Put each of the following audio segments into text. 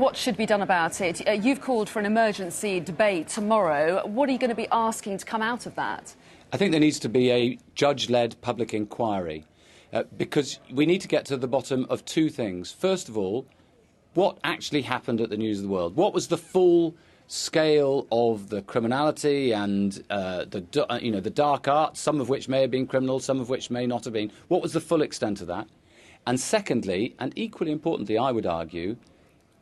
What should be done about it? You've called for an emergency debate tomorrow. What are you going to be asking to come out of that? I think there needs to be a judge-led public inquiry because we need to get to the bottom of two things. First of all, what actually happened at the News of the World? What was the full scale of the criminality and the dark arts, some of which may have been criminal, some of which may not have been? What was the full extent of that? And secondly, and equally importantly, I would argue,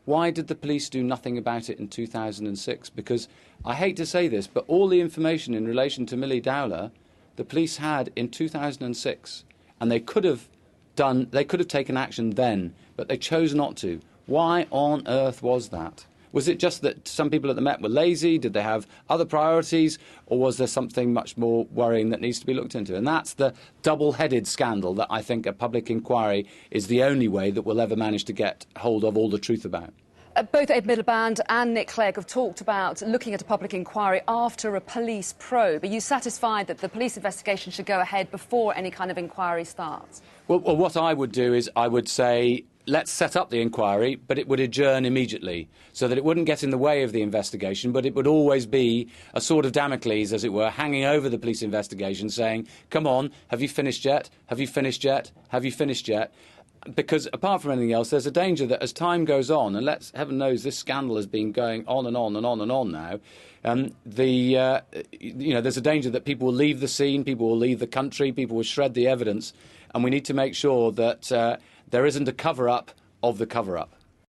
why did the police do nothing about it in 2006? Because I hate to say this, but all the information in relation to Millie Dowler, the police had in 2006, and they could have taken action then, but they chose not to. Why on earth was that? Was it just that some people at the Met were lazy? Did they have other priorities? Or was there something much more worrying that needs to be looked into? And that's the double-headed scandal that I think a public inquiry is the only way that we'll ever manage to get hold of all the truth about. Both Ed Miliband and Nick Clegg have talked about looking at a public inquiry after a police probe. Are you satisfied that the police investigation should go ahead before any kind of inquiry starts? Well, what I would do is I would say, let's set up the inquiry, but it would adjourn immediately so that it wouldn't get in the way of the investigation, but it would always be a sword of Damocles, as it were, hanging over the police investigation saying, come on, have you finished yet? Have you finished yet? Have you finished yet? Because apart from anything else, there's a danger that as time goes on, and heaven knows this scandal has been going on and on and on and on now, there's a danger that people will leave the scene, people will leave the country, people will shred the evidence, and we need to make sure that there isn't a cover-up of the cover-up.